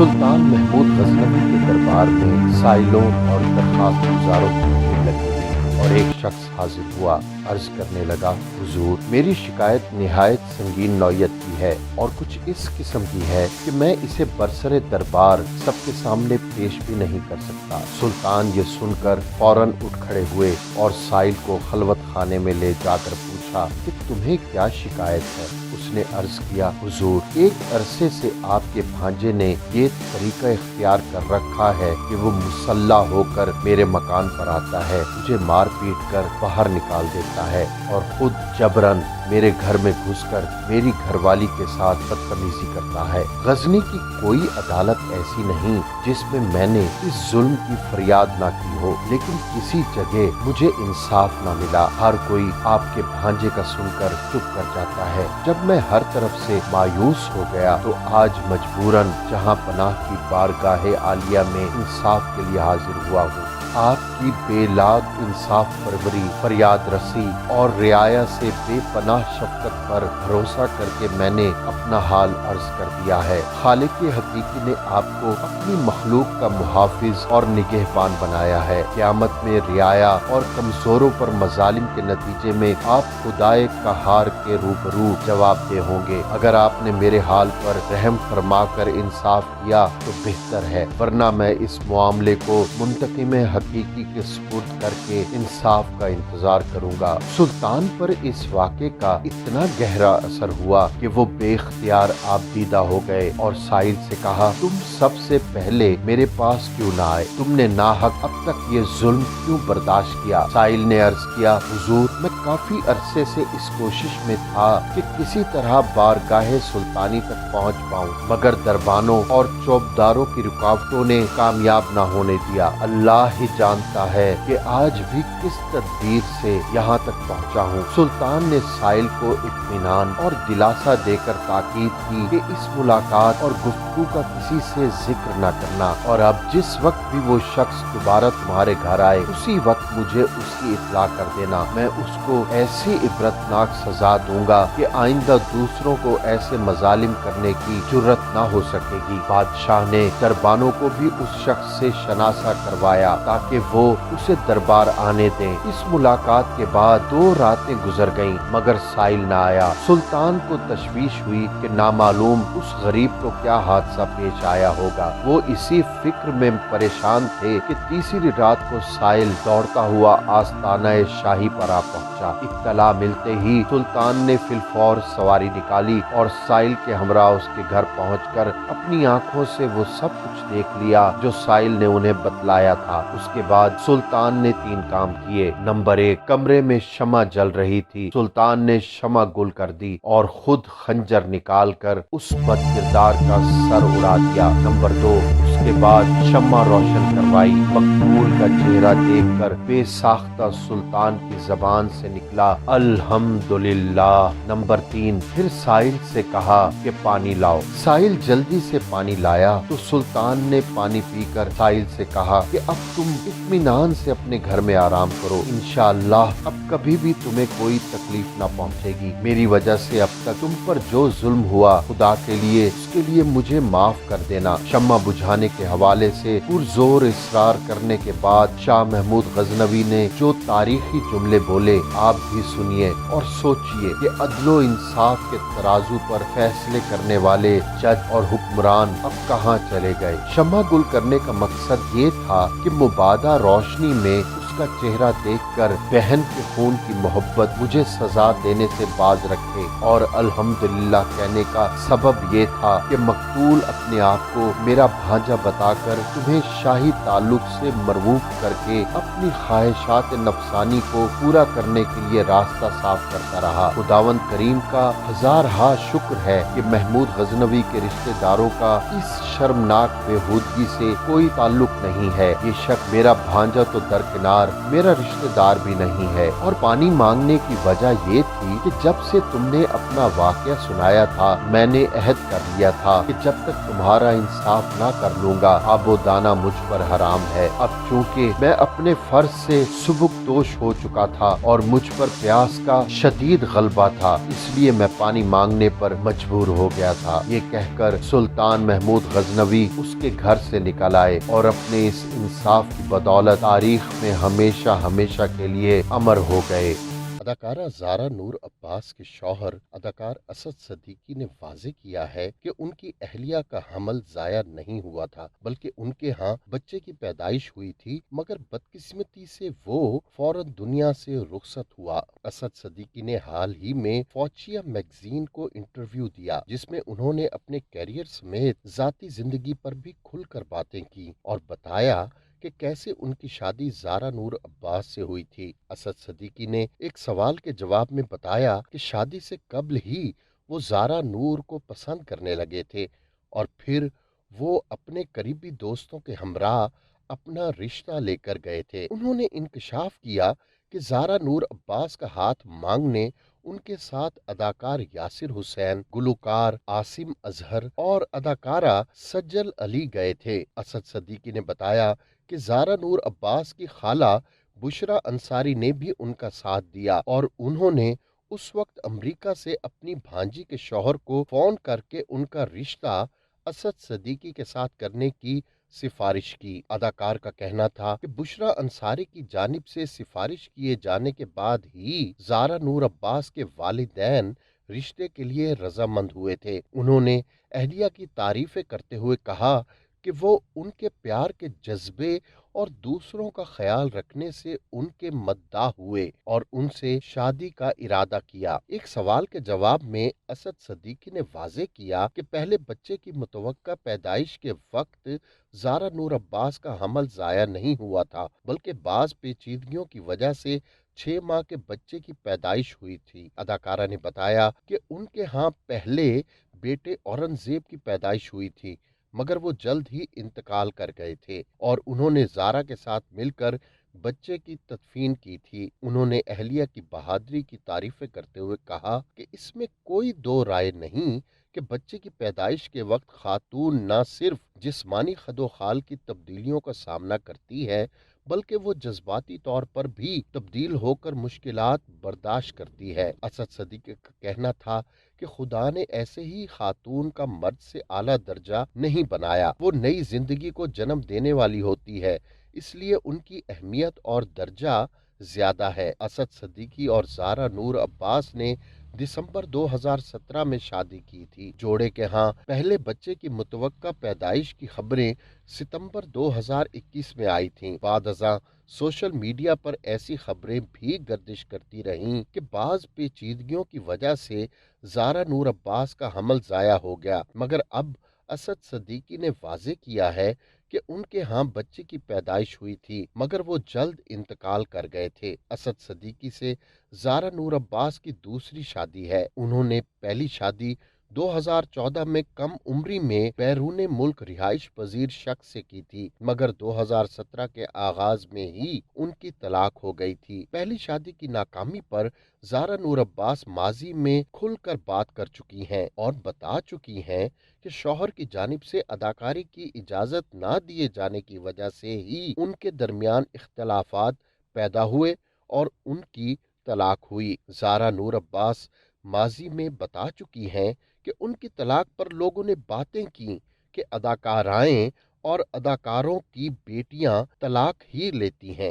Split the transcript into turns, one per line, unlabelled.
सुल्तान महमूद गजनवी के दरबार में साइलों और दरख्वास्त गुजारों की भीड़ लगी हुई और एक शख्स हाजिर हुआ। अर्ज करने लगा, हुजूर, मेरी शिकायत निहायत संगीन नौयत की है और कुछ इस किस्म की है कि मैं इसे बरसरे दरबार सबके सामने पेश भी नहीं कर सकता। सुल्तान ये सुनकर फौरन उठ खड़े हुए और साइल को खलवत खाने में ले जाकर पूछा कि तुम्हें क्या शिकायत है। उसने अर्ज किया, हुजूर, एक अरसे से आपके भांजे ने ये तरीका इख्तियार कर रखा है कि वो मुसल्ला होकर मेरे मकान पर आता है, मुझे मार पीट कर बाहर निकाल देता है और खुद जबरन मेरे घर में घुसकर मेरी घरवाली के साथ बदतमीजी करता है। गजनी की कोई अदालत ऐसी नहीं जिसमें मैंने इस जुल्म की फरियाद ना की हो, लेकिन किसी जगह मुझे इंसाफ ना मिला। हर कोई आपके भांजे का सुनकर चुप कर जाता है। जब मैं हर तरफ से मायूस हो गया तो आज मजबूरन जहां पनाह की बारगाहे आलिया में इंसाफ के लिए हाजिर हुआ हूँ। आपकी बेलाग इंसाफ परवरी, फरियाद रसी और रियाया से बेपनाह शफकत पर भरोसा करके मैंने अपना हाल अर्ज कर दिया है। खालिक हकीकी ने आपको अपनी मखलूक का मुहाफिज और निगहबान बनाया है। क़यामत में रियाया और कमजोरों पर मजालिम के नतीजे में आप खुदाए कहार के रूबरू जवाबदेह होंगे। अगर आपने मेरे हाल पर रहम फरमा कर इंसाफ किया तो बेहतर है, वरना मैं इस मामले को मुंतकिम हकीकी के सुपुर्द करके इंसाफ का इंतजार करूंगा। सुल्तान पर इस वाक़े का इतना गहरा असर हुआ कि वो बेख्तियार आबदीदा हो गए और साहिल से कहा, तुम सबसे पहले मेरे पास क्यों ना आए? तुमने नाहक अब तक ये जुल्म क्यों बर्दाश्त किया? साहिल ने अर्ज किया, हुजूर, मैं काफी अरसे से इस कोशिश में था कि किसी तरह बारगाहे सुल्तानी तक पहुंच पाऊं, मगर दरबानों और चौबदारों की रुकावटों ने कामयाब न होने दिया। अल्लाह ही जानता है कि आज भी किस तदबीर से यहाँ तक पहुँचा हूँ। सुल्तान ने साहिल को इत्मीनान और दिलासा देकर ताकीद की कि इस मुलाकात और गुफ्तगू का किसी से जिक्र न करना और अब जिस वक्त भी वो शख्स दोबारा तुम्हारे घर आए उसी वक्त मुझे उसकी इत्तला कर देना। मैं उसको ऐसी इबरतनाक सजा दूंगा कि आइंदा दूसरों को ऐसे मजालिम करने की जुर्रत न हो सकेगी। बादशाह ने दरबानों को भी उस शख्स से शनासा करवाया ताकि वो उसे दरबार आने दें। इस मुलाकात के बाद 2 रातें गुजर गईं, मगर साहिल न आया। सुल्तान को तशवीश हुई कि नामालूम उस गरीब को क्या हादसा पेश आया होगा। वो इसी फिक्र में परेशान थे कि तीसरी रात को साहिल दौड़ता हुआ आस्ताना शाही पर आ पहुंचा। इत्तला मिलते ही सुल्तान ने फिलफौर सवारी निकाली और साहिल के हमरा उसके घर पहुंचकर अपनी आंखों से वो सब कुछ देख लिया जो साहिल ने उन्हें बतलाया था। उसके बाद सुल्तान ने 3 काम किए। नंबर 1, कमरे में शमा जल रही थी। सुल्तान ने शमा गुल कर दी और खुद खंजर निकाल कर उस बदकिरदार का सर उड़ा दिया। नंबर 2, उसके बाद शमा रोशन करवाई। मकबूल का चेहरा देखकर बेसाख्ता सुल्तान की जबान से निकला, अल्हम्दुलिल्लाह। नंबर 3, फिर साहिल से कहा कि पानी लाओ। साहिल जल्दी से पानी लाया तो सुल्तान ने पानी पीकर साहिल से कहा कि अब तुम इत्मीनान से अपने घर में आराम करो। इंशाअल्लाह अब कभी भी तुम्हें कोई तकलीफ ना पहुंचेगी। मेरी वजह से अब तक तुम पर जो जुल्म हुआ, खुदा के लिए उसके लिए मुझे माफ कर देना। शम्मा बुझाने के हवाले से पुरजोर इसरार करने के बाद शाह महमूद गजनवी ने जो तारीखी जुमले बोले, आप भी सुनिए और सोचिए कि अदलो इंसाफ के तराजू पर फैसले करने वाले जज और हुक्मरान अब कहाँ चले गए। शम्मा गुल करने का मकसद ये था कि मुबादा रोशनी में उसका चेहरा देखकर बहन के खून की मोहब्बत मुझे सजा देने से बाज रखे और अल्हम्दुलिल्लाह कहने का सबब ये था कि मकतूल अपने आप को मेरा भांजा बताकर तुम्हें शाही ताल्लुक से मरवूफ करके अपनी ख्वाहिशात नफसानी को पूरा करने के लिए रास्ता साफ करता रहा। खुदावंद करीम का हजार हा शुक्र है कि महमूद गजनवी के रिश्तेदारों का इस शर्मनाक बेहूदगी से कोई ताल्लुक नहीं है। ये शक मेरा भांजा तो दरकिनार रिश्तेदार मेरा रिश्तेदार भी नहीं है। और पानी मांगने की वजह ये थी कि जब से तुमने अपना वाकया सुनाया था मैंने अहद कर लिया था कि जब तक तुम्हारा इंसाफ ना कर लूंगा आबो दाना मुझ पर हराम है। अब चूंकि मैं अपने फर्ज से सुबुकदोश हो चुका था और मुझ पर प्यास का शदीद गलबा था, इसलिए मैं पानी मांगने पर मजबूर हो गया था। ये कहकर सुल्तान महमूद गजनवी उसके घर से निकल आए और अपने इस इंसाफ की बदौलत तारीख में हमेशा हमेशा के लिए अमर हो गए। अदाकारा ज़ारा नूर अब्बास के शौहर अदाकार असद सदीकी ने वाज़ेह किया है कि उनकी अहलिया का हमल ज़ाया नहीं हुआ था, बल्कि उनके यहाँ बच्चे की पैदाइश हुई थी, मगर बदकिस्मती से वो फौरन दुनिया से रुखसत हुआ। असद सदीकी ने हाल ही में फौचिया मैगजीन को इंटरव्यू दिया, जिसमें उन्होंने अपने कैरियर समेत ज़ाती जिंदगी पर भी खुलकर बातें की और बताया कि कैसे उनकी शादी ज़ारा नूर अब्बास से हुई थी। असद सदीकी ने एक सवाल के जवाब में बताया कि शादी से कबल ही वो ज़ारा नूर को पसंद करने लगे थे और फिर वो अपने करीबी दोस्तों के हमराह अपना रिश्ता लेकर गए थे। उन्होंने इंकशाफ किया कि ज़ारा नूर अब्बास का हाथ मांगने उनके साथ अदाकार यासिर हुसैन, गुलकार आसिम अजहर और अदाकारा सज्जल अली गए थे। असद सदीकी ने बताया कि ज़ारा नूर अब्बास की खाला बुशरा अंसारी ने भी उनका साथ दिया और उन्होंने उस वक्त अमेरिका से अपनी भांजी के शौहर को फोन करके उनका रिश्ता असद सदीकी के साथ करने की सिफारिश की। अदाकार का कहना था कि बुशरा अंसारी की जानिब से सिफारिश किए जाने के बाद ही ज़ारा नूर अब्बास के वालिदैन रिश्ते के लिए रजामंद हुए थे। उन्होंने अहलिया की तारीफें करते हुए कहा कि वो उनके प्यार के जज्बे और दूसरों का ख्याल रखने से उनके मद्दाह हुए और उनसे शादी का इरादा किया। एक सवाल के जवाब में असद सदीकी ने वाज़ेह किया कि पहले बच्चे की मुतवक्का पैदाइश के वक्त ज़ारा नूर अब्बास का हमल ज़ाया नहीं हुआ था, बल्कि बाज़ पेचीदगियों की वजह से 6 माह के बच्चे की पैदाइश हुई थी। अदाकारा ने बताया कि उनके यहाँ पहले बेटे औरंगजेब की पैदाइश हुई थी, मगर वो जल्द ही इंतकाल कर गए थे और उन्होंने ज़ारा के साथ मिलकर बच्चे की तदफीन की थी। उन्होंने अहलिया की बहादुरी की तारीफें करते हुए कहा कि इसमें कोई दो राय नहीं कि बच्चे की पैदाइश के वक्त खातून न सिर्फ जिस्मानी खदोखाल की तब्दीलियों का सामना करती है, बल्कि वो जज्बाती तौर पर भी तब्दील होकर मुश्किलात बर्दाश्त करती है। असद सदीकी का कहना था कि खुदा ने ऐसे ही खातून का मर्द से आला दर्जा नहीं बनाया, वो नई जिंदगी को जन्म देने वाली होती है, इसलिए उनकी अहमियत और दर्जा ज्यादा है। असद सदीकी और ज़ारा नूर अब्बास ने दिसंबर 2017 में शादी की थी। जोड़े के यहाँ पहले बच्चे की मुतवक्का पैदाइश की खबरें सितंबर 2021 में आई थीं। बाद अज़ां सोशल मीडिया पर ऐसी खबरें भी गर्दिश करती रहीं कि बाज़ पेचीदगियों की वजह से ज़ारा नूर अब्बास का हमल ज़ाया हो गया, मगर अब असद सदीकी ने वाज़ेह किया है कि उनके यहाँ बच्चे की पैदाइश हुई थी, मगर वो जल्द इंतकाल कर गए थे। असद सदीकी से ज़ारा नूर अब्बास की दूसरी शादी है। उन्होंने पहली शादी 2014 में कम उम्री में बैरून मुल्क रिहाइश पजीर शख्स से की थी, मगर 2017 के आगाज में ही उनकी तलाक हो गई थी। पहली शादी की नाकामी पर ज़ारा नूर अब्बास माजी में खुलकर बात कर चुकी हैं और बता चुकी हैं कि शौहर की जानिब से अदाकारी की इजाजत ना दिए जाने की वजह से ही उनके दरमियान इख्तलाफात पैदा हुए और उनकी तलाक हुई। ज़ारा नूर अब्बास माजी में बता चुकी हैं कि उनकी तलाक पर लोगों ने बातें की कि अदाकाराएं और अदाकारों की बेटियां तलाक ही लेती हैं।